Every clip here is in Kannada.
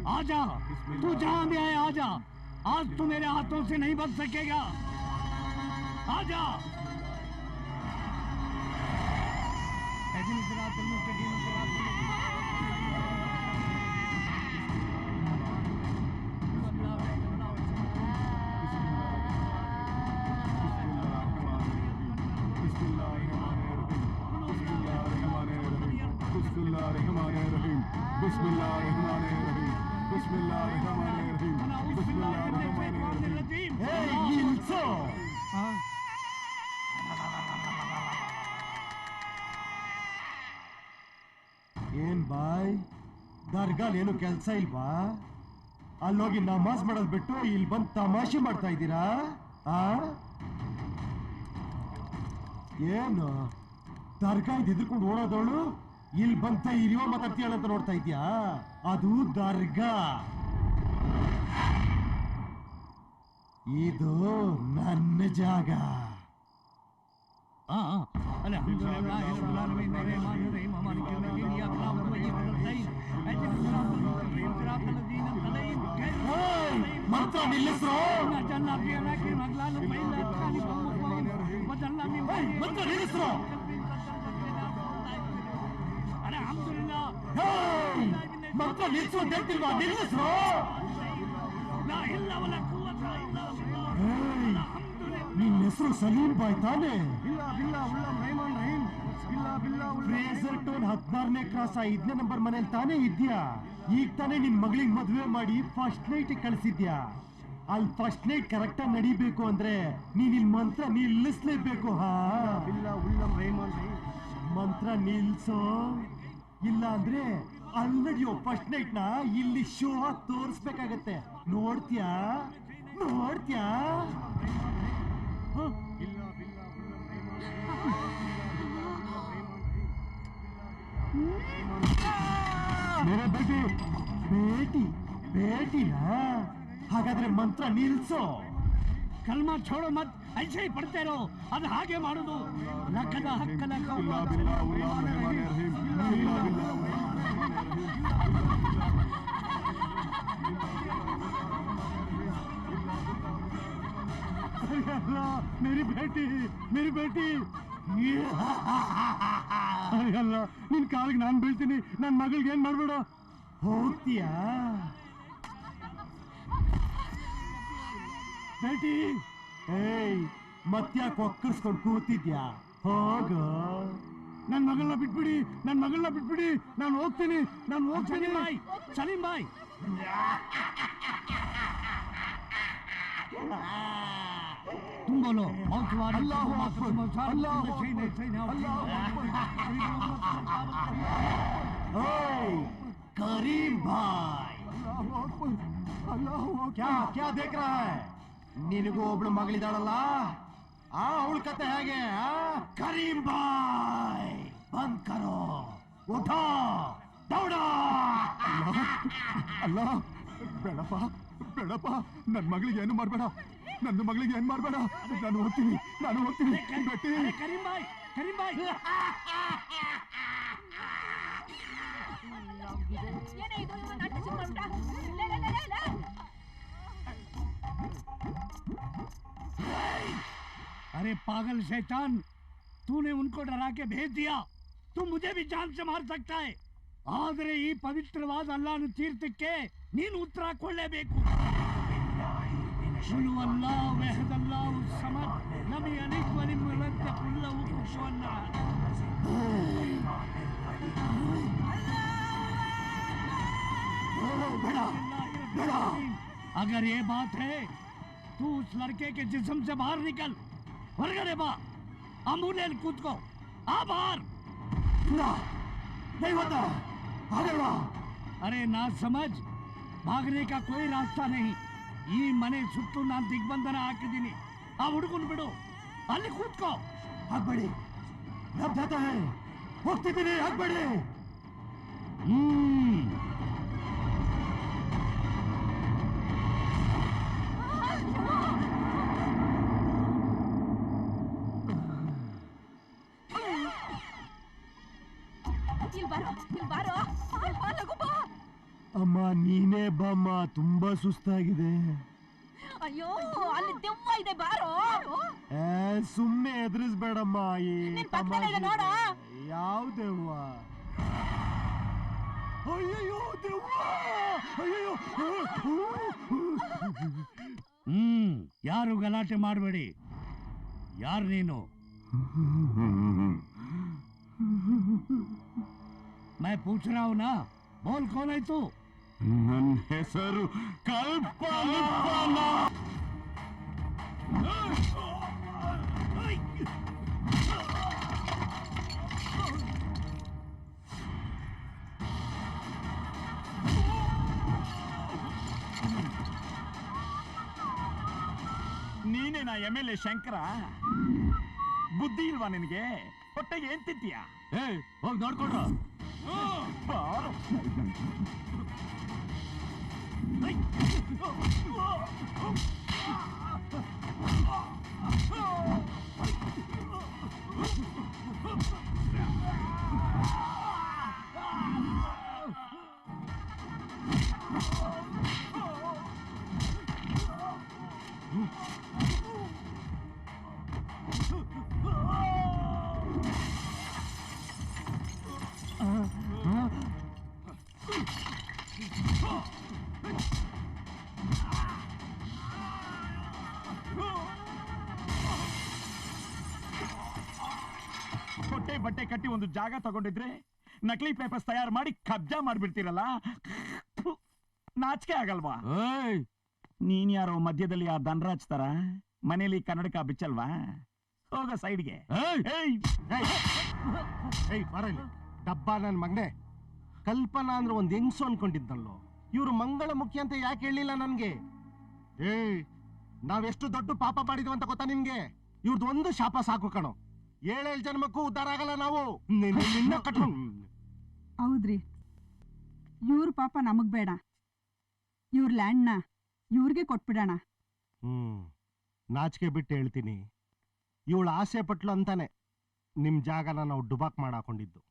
आजा, तू जहां भी है आजा, आज तू मेरे हाथों से नहीं बच सकेगा। आजा। ಏನ್ ಬಾಯ್ ದರ್ಗಾಲ್ ಏನು ಕೆಲ್ಸ ಇಲ್ವಾ? ಅಲ್ಲೋಗಿ ನಮಾಜ್ ಮಾಡೋದ್ ಬಿಟ್ಟು ಇಲ್ಲಿ ಬಂದು ತಮಾಷೆ ಮಾಡ್ತಾ ಇದ್ದೀರಾ? ಏನು ದರ್ಗಾ ಎದ್ರುಕೊಂಡು ಓಡೋದವಳು ಇಲ್ಲಿ ಬಂತ ಇರಿಯೋ ಮಾತಾಡ್ತೀಯಲ್ಲ ಅಂತ ನೋಡ್ತಾ ಇದ್ಯಾ? ಅದು ದರ್ಗಾ, ಇದು ನನ್ನ ಜಾಗ. ಮಂತ್ರ ನಿಲ್ಲಿಸ್ರು, ಮಂತ್ರ ನಿಲ್ಲಿಸ್ರು. ಮಂತ್ರ ನಿಲ್ಲಿಸು ಅಂತ ಹೇಳ್ತಿಲ್ವಾ? ನಿಲ್ಲಿಸ್ರು. ನಿನ್ನ ಹೆಸರು ಸಲೀಂ ಬಾಯ್ ತಾನೆ? ಫ್ರೇಸರ್ ಟೋನ್ 14ನೇ ಕ್ರಾಸ್ 5ನೇ ನಂಬರ್ ಮನೇಲಿ ತಾನೇ ಇದ್ಯಾ? ಈಗ ತಾನೇ ನಿನ್ ಮಗಳಿಗೆ ಮದುವೆ ಮಾಡಿ ಫಸ್ಟ್ ನೈಟ್ ಕಳಿಸಿದ್ಯಾ? ಅಲ್ಲಿ ಫಸ್ಟ್ ನೈಟ್ ಕರೆಕ್ಟ್ ಆಗಿ ನಡಿಬೇಕು ಅಂದ್ರೆ ನೀನ್ ಇಲ್ಲಿ ಮಂತ್ರ ನಿಲ್ಲಿಸ್ಲೇಬೇಕು. ಮಂತ್ರ ನಿಲ್ಸೋ, ಇಲ್ಲ ಅಂದ್ರೆ ಅಲ್ಲಿ ನಡೆಯೋ ಫಸ್ಟ್ ನೈಟ್ ನ ಇಲ್ಲಿ ಶೋ ತೋರಿಸ್ಬೇಕಾಗತ್ತೆ. ನೋಡ್ತೀಯಾ? ನೋಡ್ತೀಯಾ? मेरा बेटी बेटी बेटी ना, ಹಾಗಾದ್ರೆ ಮಂತ್ರ ನಿಲ್ಸೋ. ಕಲ್ಮಾ छोड़ो मत, ऐसे ही पढ़ते रहो. ಅದು ಹಾಗೆ ಮಾಡೋದು. ಲಕ್ಕದ ಹಕ್ಕದ मेरी बेटी, मेरी बेटी. ಅಲ್ಲ, ನಿನ್ ಕಾಲಿಗೆ ನಾನು ಬೀಳ್ತೀನಿ, ನನ್ನ ಮಗಳಿಗೆ ಏನ್ ಮಾಡ್ಬೇಡ. ಹೋಗ್ತೀಯಾ ಬೇಟಿ? ಏಯ್, ಮತ್ತ್ಯಾಕೆ ಒಕ್ಕರ್ಸ್ಕೊಂಡು ಕೂತಿದ್ಯಾ? ಹೋಗು. ನನ್ನ ಮಗಳನ್ನ ಬಿಟ್ಬಿಡಿ, ನನ್ನ ಮಗಳನ್ನ ಬಿಟ್ಬಿಡಿ. ನಾನು ಹೋಗ್ತೀನಿ, ನಾನು ಹೋಗ್ತೀನಿ. ಬಾಯ್ ಸಲೀಂ ಬಾಯ್. तुम बोलो करीम भाई, क्या क्या देख रहा है? ನಿನಗೂ ಒಬ್ಳು ಮಗಳಿದಾಳಲ್ಲ, ಅವಳ ಕತೆ ಹೇಗೆ? ಕರೀಂ ಬಾಯ್ ಬಂದ್ ಕರೋ, ಉಠೋ, ದೌಡೋ. ಅಲ್ಲ, ಬೇಡಪ್ಪ ಬೇಡಪ್ಪ, ನನ್ನ ಮಗಳಿಗೆ ಏನು ಮಾಡ್ಬೇಡ, ನನ್ನ ಮಗಳಿಗೆ ಏನ್ ಮಾಡ್ಬೇಡ. ನಾನು ಹೋಗ್ತೀನಿ, ನಾನು ಹೋಗ್ತೀನಿ. ಬೆಟ್ಟಿ ಕರೀಂ ಬಾಯ್, ಕರೀಂ ಬಾಯ್. अरे पागल शैतान, तूने उनको डरा के भेज दिया. तू मुझे भी जान से मार सकता है. ಆದರೆ ಈ ಪವಿತ್ರವಾದ ಅಲ್ಲಾಹನ ತೀರ್ಥಕ್ಕೆ ನೀನು ಉತ್ತರ ಕೊಡಲೇಬೇಕು. قل والله احد الله الصمد لم يلد ولم يولد ولم له كفوا احد. अगर ये बात है, तू उस लड़के के जिस्म से बाहर निकल. वर्गरे बा, एम्बुलेंस कूद को आ बाहर. नहीं होता, अरे ना समझ, भागने का कोई रास्ता नहीं. ಈ ಮನೆ ಸುತ್ತು ನಾನು ದಿಗ್ಬಂಧನ ಹಾಕಿದ್ದೀನಿ. ಆ ಹುಡುಗನ್ ಬಿಡು, ಅಲ್ಲಿ ಕೂತ್ಕೋ. ಹಾಕ್ಬೇಡಿ, ಹೋಗ್ತಿದ್ದೀನಿ, ಹಾಕ್ಬೇಡಿ. ಅಮ್ಮ ನೀನೇ ಬಾಮ್ಮ, ತುಂಬಾ ಸುಸ್ತಾಗಿದೆ. ಅಯ್ಯೋ ಅಲ್ಲಿ ದೆವ್ವ ಇದೆ ಬಾರೋ. ಸುಮ್ನೆ ಎದುರಿಸ್ಬೇಡಮ್ಮ. ನಿನ್ ಪಕ್ಕದಲ್ಲೇ ಇದೆ ನೋಡ. ಯಾವ ದೆವ್ವ? ಅಯ್ಯೋ ದೆವ್ವ! ಅಯ್ಯೋ! ಯಾರು ಗಲಾಟೆ ಮಾಡಬೇಡಿ. ಯಾರು ನೀನು? मैं पूछ रहा हूं ना, बोल कौन है तू? ನನ್ನ ಹೆಸರು ಕಲ್ಪನಾ. ನೀನೇನಾ MLA ಶಂಕರ? ಬುದ್ಧಿ ಇಲ್ವಾ ನಿನಗೆ? ಹೊಟ್ಟೆಗೆ ಏನ್ ತಿಂತೀಯ? ಹೋಗಿ ನೋಡ್ಕೊಂಡ್ರ. ಹೊಟ್ಟೆ ಬಟ್ಟೆ ಕಟ್ಟಿ ಒಂದು ಜಾಗ ತಗೊಂಡಿದ್ರೆ ನಕಲಿ ಪೇಪರ್ಸ್ ತಯಾರು ಮಾಡಿ ಕಬ್ಜಾ ಮಾಡ್ಬಿಡ್ತೀರಲ್ಲ, ನಾಚಿಕೆ ಆಗಲ್ವಾ? ನೀನ್ ಯಾರೋ ಮಧ್ಯದಲ್ಲಿ ಆ ಧನರಾಜ್ ತರ ಮನೇಲಿ ಕನ್ನಡಕ ಬಿಚ್ಚಲ್ವಾ? ಹೋಗ ಸೈಡ್ಗೆ. ಡಬ್ಬ ನನ್ ಮಗನೆ. ಕಲ್ಪನಾ ಅಂದ್ರೆ ಒಂದ್ ಹೆಂಗ್ಸು ಅನ್ಕೊಂಡಿದ್ದಲ್ಲೋ. ಇವ್ರು ಮಂಗಳ ಮುಖ್ಯ ಅಂತ ಯಾಕೆ ಹೇಳಿಲ್ಲ ನನ್ಗೆ? ನಾವೆಷ್ಟು ದೊಡ್ಡ ಪಾಪ ಮಾಡಿದ್ವಿ ಅಂತ ಗೊತ್ತಾ ನಿಮ್ಗೆ? ಇವ್ರದ್ದು ಒಂದು ಶಾಪ ಸಾಕು ಕಣೋ. 7 ಜನ್ಮಕ್ಕೂ ಉದ್ಧಾರ ಆಗಲ್ಲ ನಾವು. ಹೌದ್ರಿ, ಇವ್ರ ಪಾಪ ನಮಗ್ ಬೇಡ. ಇವ್ರ ಲ್ಯಾಂಡ್ನ ಇವ್ರಿಗೆ ಕೊಟ್ಬಿಡೋಣ. ನಾಚಿಕೆ ಬಿಟ್ಟು ಹೇಳ್ತೀನಿ, ಇವಳು ಆಸೆ ಪಟ್ಲು ಅಂತಾನೆ ನಿಮ್ ಜಾಗನ ನಾವು ಡುಬಾಕ್ ಮಾಡಾಕೊಂಡಿದ್ದು.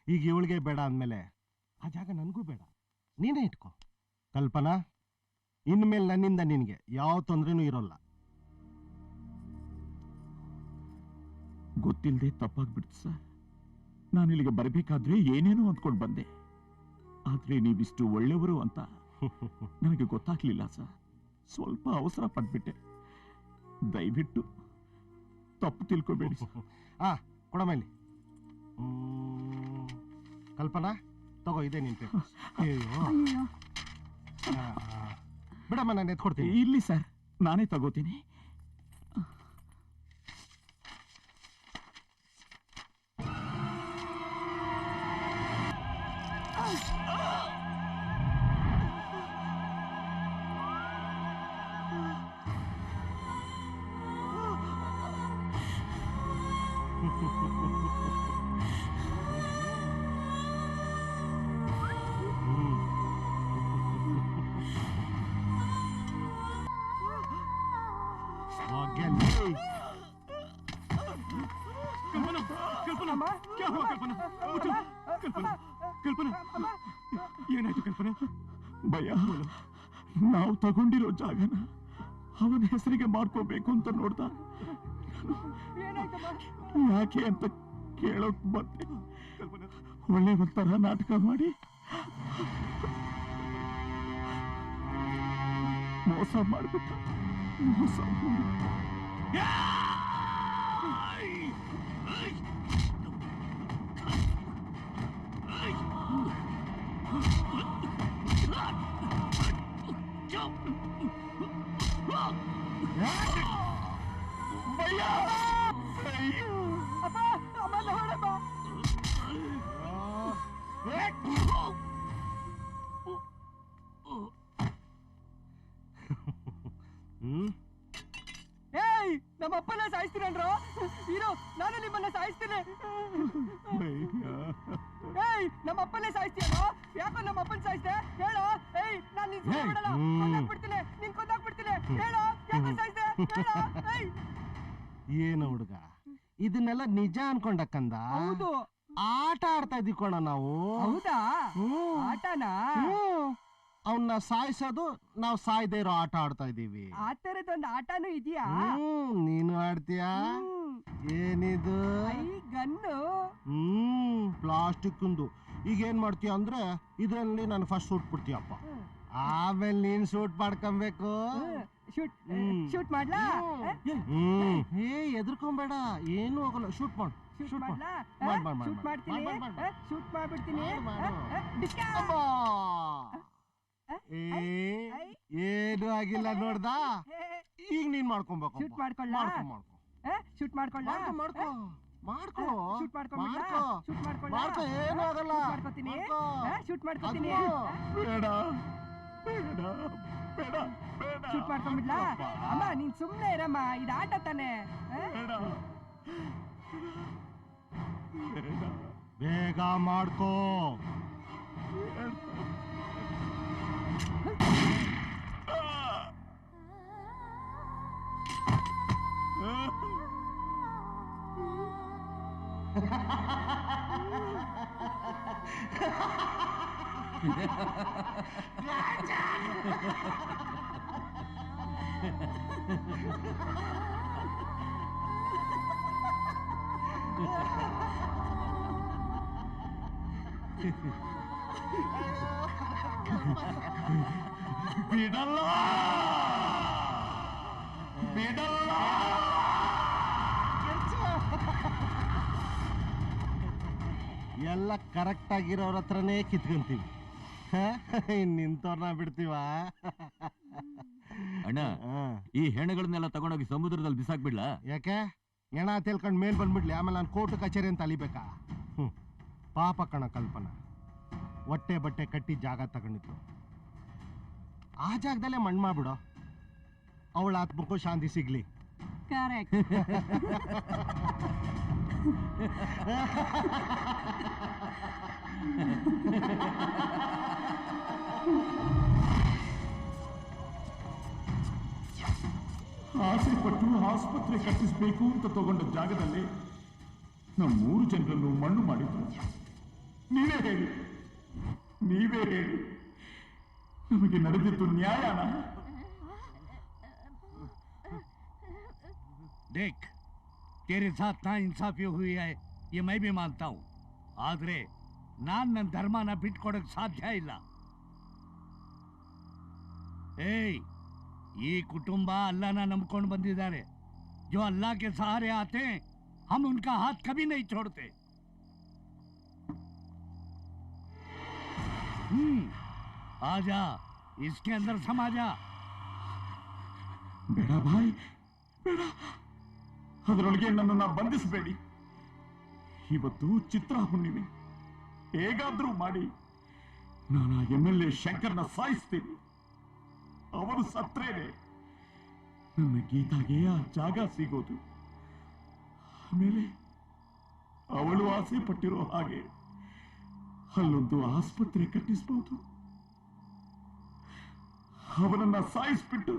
ಈಗ ಇವಳಿಗೆ ಬೇಡ ಅಂದ್ಮೇಲೆ ಆ ಜಾಗ ನನ್ಗೂ ಬೇಡ, ನೀನೇ ಇಟ್ಕೋ. ಕಲ್ಪನಾ, ಇನ್ಮೇಲೆ ನನ್ನಿಂದ ನಿನ್ಗೆ ಯಾವ ತೊಂದ್ರೆನೂ ಇರೋಲ್ಲ. ಗೊತ್ತಿಲ್ಲದೆ ತಪ್ಪಾಗ್ಬಿಡ್ತು ಸರ್. ನಾನು ಇಲ್ಲಿಗೆ ಬರಬೇಕಾದ್ರೆ ಏನೇನೋ ಅಂದ್ಕೊಂಡು ಬಂದೆ, ಆದ್ರೆ ನೀವಿಷ್ಟು ಒಳ್ಳೆಯವರು ಅಂತ ನನಗೆ ಗೊತ್ತಾಗ್ಲಿಲ್ಲ ಸರ್. ಸ್ವಲ್ಪ ಅವಸರ ಪಟ್ಬಿಟ್ಟೆ, ದಯವಿಟ್ಟು ತಪ್ಪು ತಿಳ್ಕೊಬೇಡಿ. ಕೊಡ ಮೇಲೆ. ಕಲ್ಪನಾ ತಗೋ, ಇದೆ ನಿನ್ ಪೇಪರ್ಸ್. ಬಿಡಮ್ಮ, ನಾನು ಎತ್ಕೊಡ್ತೀನಿ. ಇಲ್ಲಿ ಸರ್, ನಾನೇ ತಗೋತೀನಿ. ಏನಾಯ್ತು ಕಲ್ಪನಾ? ಭಯ. ನಾವು ತಗೊಂಡಿರೋ ಜಾಗನ ಅವನ ಹೆಸರಿಗೆ ಮಾಡ್ಕೋಬೇಕು ಅಂತ ನೋಡ್ದ. ಯಾಕೆ ಅಂತ ಕೇಳೋಕ್ ಬಂದೆ. ಒಳ್ಳೆ ಒಂಥರ ನಾಟಕ ಮಾಡಿ ಮೋಸ ಮಾಡ್ಬಿಟ್ಟ. ಮೋಸ ನಮ್ಮಪ್ಪನ ಸಾಯಿಸ್ತೀರನ್ರೋ? ಇರೋ, ನಾನು ನಿಮ್ಮನ್ನ ಸಾಯಿಸ್ತೀನಿ. ನಮ್ಮಪ್ಪನೇ ಸಾಯಿಸ್ತೀಯೋ? ಯಾಕೋ ನಮ್ಮಪ್ಪನ ಸಾಯಿಸ್ತೆ ಹೇಳೋ? ನಾನು ನಿನ್ ಬಿಡಲ್ಲ, ಕೊಂದಾಕ್ಬಿಡ್ತೀನಿ, ನಿನ್ ಕೊಂದಾಕ್ಬಿಡ್ತೀನಿ. ಹೇಳೋ, ಯಾಕೋ ಸಾಯಿಸ್ತೆ ಹೇಳೋ? ಏನು ಹುಡುಗ, ಇದನ್ನೆಲ್ಲ ನಿಜ ಅನ್ಕೊಂಡಕ್ಕಂದ? ಹೌದು. ಆಟ ಆಡ್ತಾ ಇದ್ದೀವಿ ಕಣ ನಾವು. ಹೌದಾ? ಹ್ಮ್. ಆಟನಾ? ಅವನ್ನ ಸಾಯಿಸೋದು, ನಾವು ಸಾಯ್ದೇ ಇರೋ ಆಟ ಆಡ್ತಾ ಇದೀವಿ. ಆ ತರದೊಂದು ಆಟನೂ ಇದೆಯಾ? ನೀನು ಆಡ್ತೀಯಾ? ಏನಿದು? ಗನ್ನು. ಪ್ಲಾಸ್ಟಿಕ್ ಈಗ ಏನ್ ಮಾಡ್ತೀಯ ಅಂದ್ರೆ ಇದ್ರಲ್ಲಿ ನಾನು ಫಸ್ಟ್ ಶೂಟ್ ಬಿಡ್ತೀಯಪ್ಪ, ಆಮೇಲೆ ನೀನ್ ಶೂಟ್ ಮಾಡ್ಕೊಬೇಕು. ಶೂಟ್ ಮಾಡ್ಲಾ? ಎದ್ರಕೊಂಬೇಡ, ಏನು ಹೋಗಲ್ಲ. ಶೂಟ್ ಮಾಡು. ಶೂಟ್ ಮಾಡ್ಲಾ? ಶೂಟ್ ಮಾಡ್ತೀನಿ. ಶೂಟ್ ಮಾಡ್ಬಿಡ್ತೀನಿ. ಏನು ಆಗಿಲ್ಲ ನೋಡ್ದಾ? ಈಗ ನೀನ್ ಮಾಡ್ಕೊಬೇಕು. ಶೂಟ್ ಮಾಡ್ಕೊಳ್ಳ? ಶೂಟ್ ಮಾಡ್ಕೊಳ್ಳ? ಮಾಡ್ಕೊ ಮಾಡ್ಕೊ ಶೂಟ್ ಮಾಡ್ಕೊಂಡ್ಬಿಡ್ಲಾ? ಶೂಟ್ ಮಾಡ್ಕೊಳ್ಳ? ಮಾಡ್ಕೊ, ಏನು ಆಗಲ್ಲ. ಮಾಡ್ಕೊತೀನಿ. ಶೂಟ್ ಮಾಡ್ಕೊತೀನಿ. ಬೇಡ ಬೇಡ ಬೇಡ ಬೇಡ. ಶೂಟ್ ಮಾಡ್ಕೊಂಡ್ಬಿಡ್ಲಾ? ಅಮ್ಮ ನೀನ್ ಸುಮ್ನೆ ಇರಮ್ಮ, ಇದು ಆಟ ತಾನೆ. ಬೇಡ ಬೇಡ. ಬೇಗ ಮಾಡ್ಕೋ. ಬಿಡಲ್ಲ ಬಿಡಲ್ಲ. ಎಲ್ಲ ಕರೆಕ್ಟ್ ಆಗಿರೋರ ಹತ್ರನೇ ಕಿತ್ಕೊಂತೀವಿ, ನಿಂತವ್ರನ್ನ ಬಿಡ್ತೀವ? ಅಣ್ಣ, ಈ ಹೆಣಗಳನ್ನೆಲ್ಲ ತಗೊಂಡೋಗಿ ಸಮುದ್ರದಲ್ಲಿ ಬಿಸಾಕ್ಬಿಡ್ಲಾ? ಯಾಕೆ? ಹೆಣ ತೇಲ್ಕೊಂಡ್ ಮೇಲ್ ಬಂದ್ಬಿಡ್ಲಿ, ಆಮೇಲೆ ನಾನು ಕೋರ್ಟ್ ಕಚೇರಿ ಅಂತ ಅಲಿಬೇಕಾ? ಪಾಪ ಕಣ ಕಲ್ಪನ, ಹೊಟ್ಟೆ ಬಟ್ಟೆ ಕಟ್ಟಿ ಜಾಗ ತಗೊಂಡಿತ್ತು. ಆ ಜಾಗದಲ್ಲೇ ಮಣ್ಣು ಮಾಡ್ಬಿಡೋ, ಅವಳ ಆತ್ಮಕ್ಕೂ ಶಾಂತಿ ಸಿಗ್ಲಿ. ಕರೆಕ್ಟ್. ಆಸೆ ಪಟ್ಟು ಆಸ್ಪತ್ರೆ ಕಟ್ಟಿಸಬೇಕು ಅಂತ ತಗೊಂಡ ಜಾಗದಲ್ಲಿ ನಾವು 3 ಜನರನ್ನು ಮಣ್ಣು ಮಾಡಿದ್ರು. ನೀವೇ ಹೇಳಿ, ನೀವೇ ಹೇಳಿ, ನಮಗೆ ನಡೆದಿದ್ದು ನ್ಯಾಯನ? देख, तेरे साथ ना इंसाफी हुई है, ये मैं भी मानता हूँ. आदरे नान ನನ್ನ ಧರ್ಮನ ಬಿಟ್ಕೊಡಕ್ ಸಾಧ್ಯ ಇಲ್ಲ. ಏಯ್, ಈ ಕುಟುಂಬ ಅಲ್ಲಾಹನ ನಂಬ್ಕೊಂಡು ಬಂದಿದ್ದಾರೆ. जो अल्लाह के सहारे आते हैं, हम उनका हाथ कभी नहीं छोड़ते. आजा, इसके अंदर समा जा. ಬೇಡ ಭಾಯ್, ಬೇಡ. ಅದರೊಳಗೆ ನನ್ನನ್ನು ಬಂಧಿಸಬೇಡಿ. ಇವತ್ತು ಚಿತ್ರ ಹುಣ್ಣಿಮೆ. ಹೇಗಾದ್ರೂ ಮಾಡಿ ನಾನು MLA ಶಂಕರ್ನ ಸಾಯಿಸ್ತೀನಿ. ಅವರು ಸತ್ರೇನೆ ನನ್ನ ಗೀತಾಗೆ ಆ ಜಾಗ ಸಿಗೋದು. ಆಮೇಲೆ ಅವಳು ಆಸೆ ಪಟ್ಟಿರೋ ಹಾಗೆ ಅಲ್ಲೊಂದು ಆಸ್ಪತ್ರೆ ಕಟ್ಟಿಸಬಹುದು. ಅವನನ್ನ ಸಾಯಿಸ್ಬಿಟ್ಟು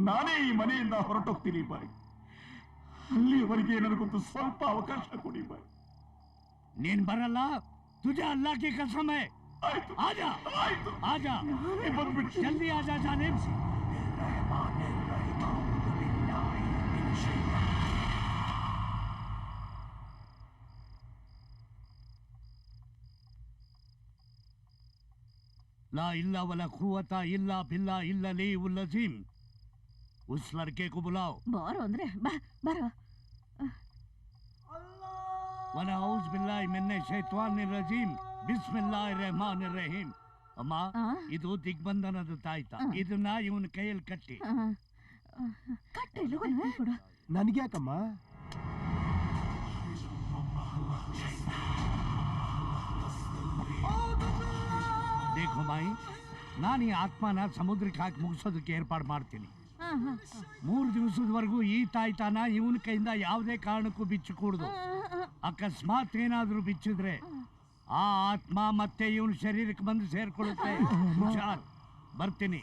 ನಾನೇ ಈ ಮನೆಯಿಂದ ಹೊರಟೋಗ್ತೀನಿ ಬಾಯ್. ಅಲ್ಲಿಯವರೆಗೆ ನನಗೊಂದು ಸ್ವಲ್ಪ ಅವಕಾಶ ಕೊಡಿ ಬಾಯ್. ನೀನ್ ಬರಲ್ಲ? तुझे अल्लाह की कसम है. ಆಯ್ತು, आजा, ಆಯ್ತು, आजा, ಬಂದ್ಬಿಟ್ಟು जल्दी आजा जानिब. ला इल्ला वला कुव्वता इल्ला बिल्ला इल्ला ली उल अज़ीम. उस लड़के को बुलाओ. ಬಾರೋ ಅಂದ್ರೆ ಬಾ ಬಾರೋ. वला औज़ बिल्लाहि मिनश शैतानिर रजीम. ಬಿಸ್ಮಿಲ್ಲಾಹಿರ್ ರಹಮಾನಿರ್ ರಹೀಮ್. ಅಮ್ಮ, ಇದು ದಿಗ್ಬಂಧನದ ತಾಯ್ತ. ಇದನ್ನ ಇವನ ಕೈಯಲ್ಲಿ ಕಟ್ಟಿ. ಕಟ್ಟಿ ಕೊಡು. ನನಗೆ ಯಾಕಮ್ಮ? देखो माई, ನಾನು ಈ ಆತ್ಮನ ಸಮುದ್ರಕ್ಕೆ ಹಾಕಿ ಮುಗಿಸೋದಕ್ಕೆ ಏರ್ಪಾಡು ಮಾಡ್ತೀನಿ. 3 ದಿವಸದವರೆಗೂ ಈ ತಾಯ್ತಾನ ಇವನ ಕೈಯಿಂದ ಯಾವುದೇ ಕಾರಣಕ್ಕೂ ಬಿಚ್ಚಕೂಡದು. ಅಕಸ್ಮಾತ್ ಏನಾದ್ರೂ ಬಿಚ್ಚಿದ್ರೆ ಆ ಆತ್ಮ ಮತ್ತೆ ಇವನ ಶರೀರಕ್ಕೆ ಬಂದು ಸೇರ್ಕೊಳ್ಳುತ್ತೆ. ಹುಷಾರ್. ಬರ್ತೀನಿ.